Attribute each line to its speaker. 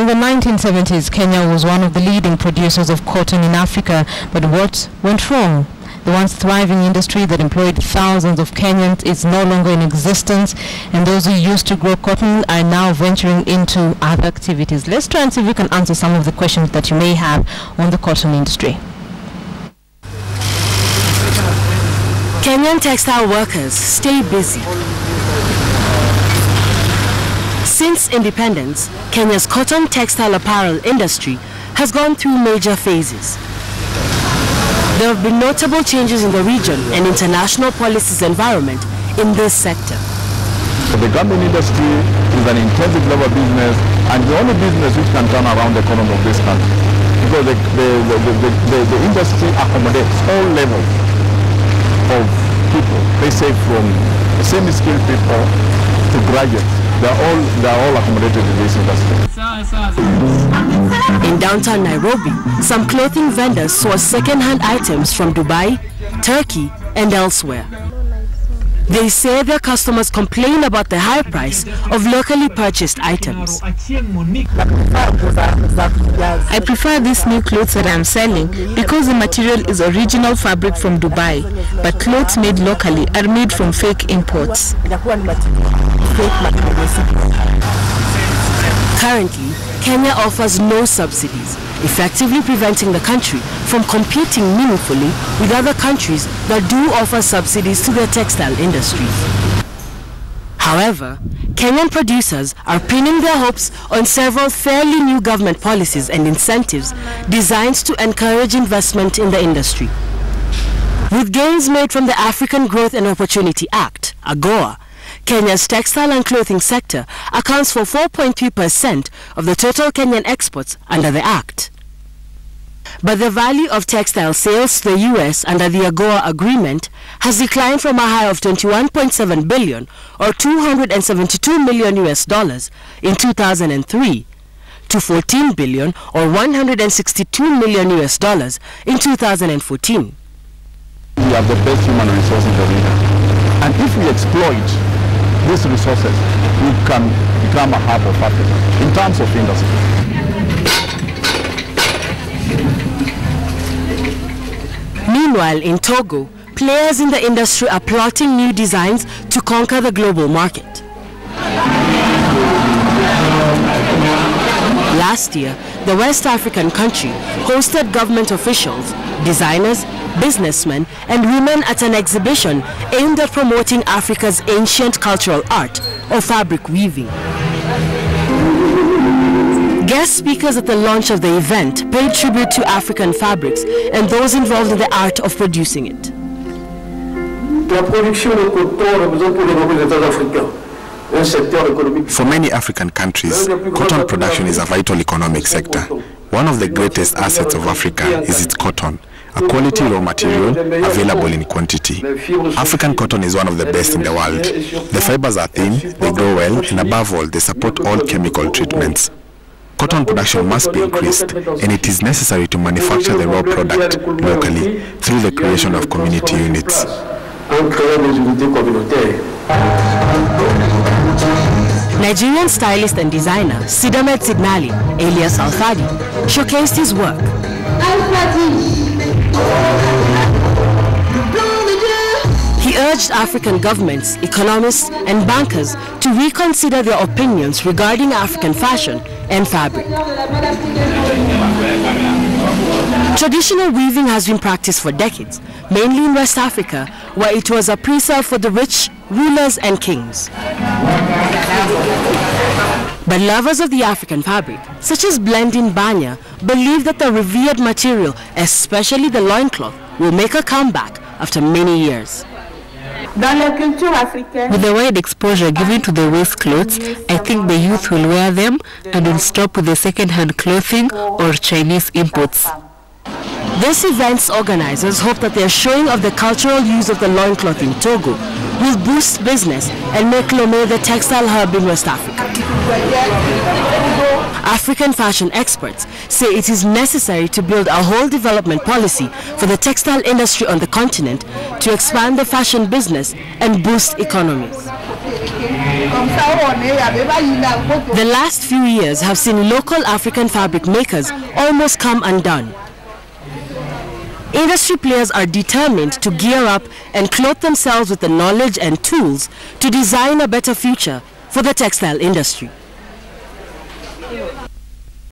Speaker 1: the 1970s, Kenya was one of the leading producers of cotton in Africa, but what went wrong? The once thriving industry that employed thousands of Kenyans is no longer in existence, and those who used to grow cotton are now venturing into other activities. Let's try and see if we can answer some of the questions that you may have on the cotton industry.
Speaker 2: Kenyan textile workers stay busy. Since independence, Kenya's cotton textile apparel industry has gone through major phases. There have been notable changes in the region and international policies environment in this sector.
Speaker 3: The garment industry is an intensive global business and the only business which can turn around the economy of this country, because the industry accommodates all levels of people. They say from semi-skilled people to graduates. They are all accommodated in this industry.
Speaker 2: In downtown Nairobi, some clothing vendors source second-hand items from Dubai, Turkey, and elsewhere. They say their customers complain about the high price of locally purchased items.
Speaker 4: I prefer these new clothes that I'm selling because the material is original fabric from Dubai, but clothes made locally are made from fake imports.
Speaker 2: Currently, Kenya offers no subsidies, effectively preventing the country from competing meaningfully with other countries that do offer subsidies to their textile industries. However, Kenyan producers are pinning their hopes on several fairly new government policies and incentives designed to encourage investment in the industry. With gains made from the African Growth and Opportunity Act, AGOA, Kenya's textile and clothing sector accounts for 4.3% of the total Kenyan exports under the Act. But the value of textile sales to the U.S. under the AGOA agreement has declined from a high of $21.7 billion or $272 million in 2003 to $14 billion or $162 million in 2014.
Speaker 3: We have the best human resources in the region, and if we exploit these resources, we can become a hub of Africa in terms of industry.
Speaker 2: Meanwhile, in Togo, players in the industry are plotting new designs to conquer the global market. Last year, the West African country hosted government officials, designers, businessmen, and women at an exhibition aimed at promoting Africa's ancient cultural art of fabric weaving. Guest speakers at the launch of the event paid tribute to African fabrics and those involved in the art of producing it.
Speaker 5: For many African countries, cotton production is a vital economic sector. One of the greatest assets of Africa is its cotton, a quality raw material available in quantity. African cotton is one of the best in the world. The fibers are thin, they grow well, and above all, they support all chemical treatments. Cotton production must be increased, and it is necessary to manufacture the raw product locally through the creation of community units.
Speaker 2: Nigerian stylist and designer Sidamed Signali, alias Alfadi, showcased his work. He urged African governments, economists, and bankers to reconsider their opinions regarding African fashion and fabric. Traditional weaving has been practiced for decades, mainly in West Africa, where it was a pre-sale for the rich, rulers, and kings. But lovers of the African fabric, such as Blendin Banya, believe that the revered material, especially the loincloth, will make a comeback after many years.
Speaker 4: With the wide exposure given to the waist clothes, I think the youth will wear them and will stop with the second-hand clothing or Chinese imports.
Speaker 2: This event's organizers hope that their showing of the cultural use of the loincloth in Togo will boost business and make Lomé the textile hub in West Africa. African fashion experts say it is necessary to build a whole development policy for the textile industry on the continent to expand the fashion business and boost economies. The last few years have seen local African fabric makers almost come undone. Industry players are determined to gear up and clothe themselves with the knowledge and tools to design a better future for the textile industry.